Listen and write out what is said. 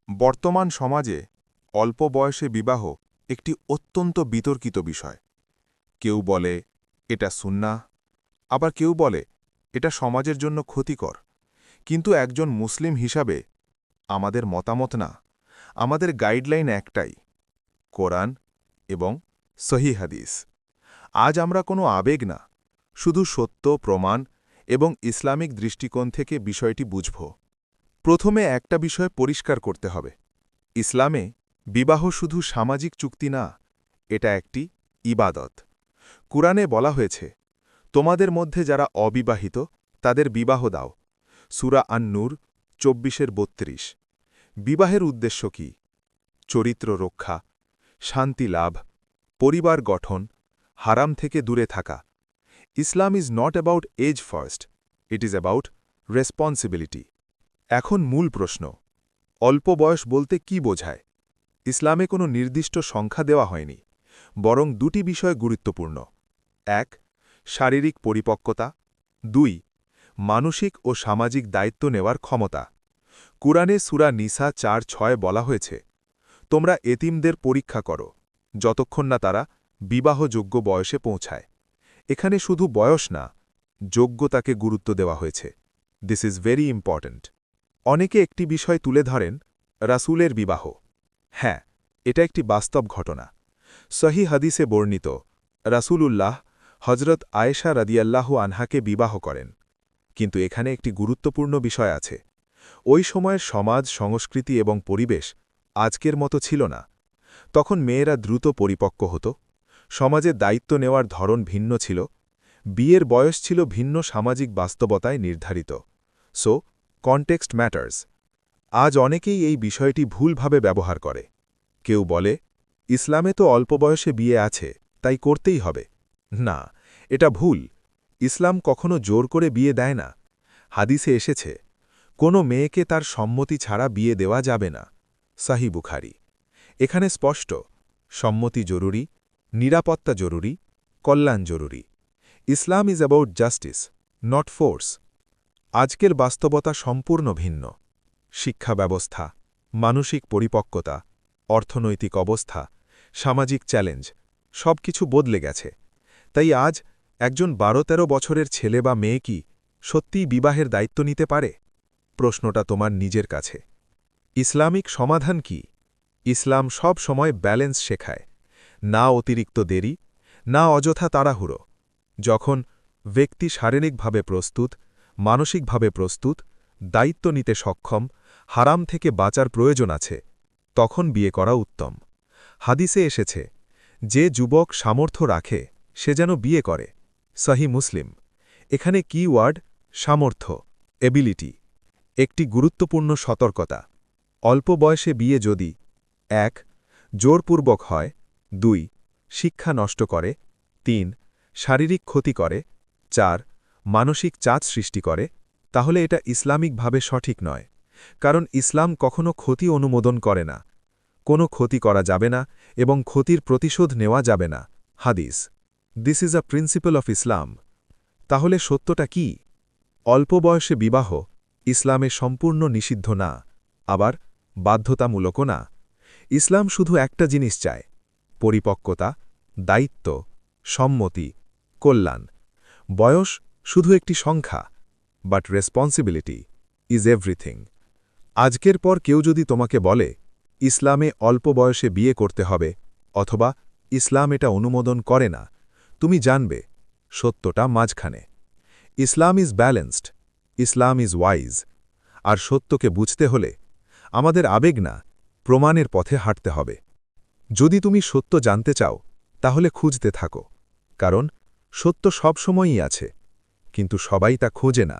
বর্তমান সমাজে অল্প বয়সে বিবাহ একটি অত্যন্ত বিতর্কিত বিষয়। কেউ বলে এটা সুন্নাহ, আবার কেউ বলে এটা সমাজের জন্য ক্ষতিকর। কিন্তু একজন মুসলিম হিসাবে আমাদের মতামত না, আমাদের গাইডলাইন একটাই, কোরআন এবং সহিহ হাদিস। আজ আমরা কোনো আবেগ না, শুধু সত্য, প্রমাণ এবং ইসলামিক দৃষ্টিকোণ থেকে বিষয়টি বুঝব। প্রথমে একটা বিষয় পরিষ্কার করতে হবে। ইসলামে বিবাহ শুধু সামাজিক চুক্তি না, এটা একটি ইবাদত। কুরআনে বলা হয়েছে, তোমাদের মধ্যে যারা অবিবাহিত তাদের বিবাহ দাও। সূরা আন-নূর 24-32। বিবাহের উদ্দেশ্য কি? চরিত্র রক্ষা, শান্তি লাভ, পরিবার গঠন, হারাম থেকে দূরে থাকা। Islam is not about age first, it is about responsibility. এখন মূল প্রশ্ন, অল্প বয়স বলতে কি বোঝায়? ইসলামে কোনো নির্দিষ্ট সংখ্যা দেওয়া হয়নি, বরং দুটি বিষয় গুরুত্বপূর্ণ। ১. শারীরিক পরিপক্কতা। ২. মানসিক ও সামাজিক দায়িত্ব নেওয়ার ক্ষমতা। কুরআনে সূরা নিসা ৪:৬ বলা হয়েছে, তোমরা এতিমদের পরীক্ষা করো যতক্ষণ না তারা বিবাহযোগ্য বয়সে পৌঁছায়। এখানে শুধু বয়স না, যোগ্যতাকে গুরুত্ব দেওয়া হয়েছে। This is very important. অনেকে একটি বিষয় তুলে ধরেন, রাসূলের বিবাহ। হ্যাঁ, এটা একটি বাস্তব ঘটনা। সহিহ হাদিসে বর্ণিত, রাসূলুল্লাহ হজরত আয়েশা রাদিয়াল্লাহু আনহাকে বিবাহ করেন। কিন্তু এখানে একটি গুরুত্বপূর্ণ বিষয় আছে। ওই সময়ের সমাজ, সংস্কৃতি এবং পরিবেশ আজকের মতো ছিল না। তখন মেয়েরা দ্রুত পরিপক্ক হতো, সমাজে দায়িত্ব নেওয়ার ধরন ভিন্ন ছিল, বিয়ের বয়স ছিল ভিন্ন সামাজিক বাস্তবতায় নির্ধারিত। So context matters. আজ অনেকেই এই বিষয়টি ভুলভাবে ব্যবহার করে। কেউ বলে, ইসলামে তো অল্প বয়সে বিয়ে আছে, তাই করতেই হবে। না, এটা ভুল। ইসলাম কখনো জোর করে বিয়ে দেয় না। হাদিসে এসেছে, কোনো মেয়েকে তার সম্মতি ছাড়া বিয়ে দেওয়া যাবে না। সহিহ বুখারী। এখানে স্পষ্ট, সম্মতি জরুরি, নিরাপত্তা জরুরি, কল্যাণ জরুরি। Islam is about justice, not force. আজকের বাস্তবতা সম্পূর্ণ ভিন্ন। শিক্ষা ব্যবস্থা, মানসিক পরিপক্কতা, অর্থনৈতিক অবস্থা, সামাজিক চ্যালেঞ্জ সবকিছু বদলে গেছে। তাই আজ একজন 12-13 বছরের ছেলে বা মেয়ে কি সত্যিই বিবাহের দায়িত্ব নিতে পারে? প্রশ্নটা তোমার নিজের কাছে। ইসলামিক সমাধান কি? ইসলাম সব সময় ব্যালেন্স শেখায়। না অতিরিক্ত দেরি, না অযথা তাড়াহুড়ো। যখন ব্যক্তি শারীরিকভাবে প্রস্তুত, মানসিকভাবে প্রস্তুত, দায়িত্ব নিতে সক্ষম, হারাম থেকে বাঁচার প্রয়োজন আছে, তখন বিয়ে করা উত্তম। হাদিসে এসেছে, যে যুবক সামর্থ্য রাখে সে যেন বিয়ে করে। সহিহ মুসলিম। এখানে কি ওয়ার্ড? সামর্থ্য, এবিলিটি। একটি গুরুত্বপূর্ণ সতর্কতা, অল্প বয়সে বিয়ে যদি ১. জোরপূর্বক হয়, ২. শিক্ষা নষ্ট করে, ৩. শারীরিক ক্ষতি করে, ৪. মানসিক চাপ সৃষ্টি করে, তাহলে এটা ইসলামিকভাবে সঠিক নয়। কারণ ইসলাম কখনো ক্ষতি অনুমোদন করে না। কোনো ক্ষতি করা যাবে না এবং ক্ষতির প্রতিশোধ নেওয়া যাবে না। হাদিস। This is a principle of Islam. তাহলে সত্যটা কি? অল্প বয়সে বিবাহ ইসলামে সম্পূর্ণ নিষিদ্ধ না, আবার বাধ্যতামূলকও না। ইসলাম শুধু একটা জিনিস চায়, পরিপক্কতা, দায়িত্ব, সম্মতি, কল্যাণ। বয়স শুধু একটি সংখ্যা, বাট রেসপন্সিবিলিটি ইজ এভরিথিং। আজকের পর কেউ যদি তোমাকে বলে, ইসলামে অল্প বয়সে বিয়ে করতে হবে, অথবা ইসলাম এটা অনুমোদন করে না, তুমি জানবে সত্যটা মাঝখানে। Islam is balanced, Islam is wise. আর সত্যকে বুঝতে হলে আমাদের আবেগ না, প্রমাণের পথে হাঁটতে হবে। যদি তুমি সত্য জানতে চাও, তাহলে খুঁজতে থাকো, কারণ সত্য সব সময়ই আছে, কিন্তু সবাই তা খোঁজে না।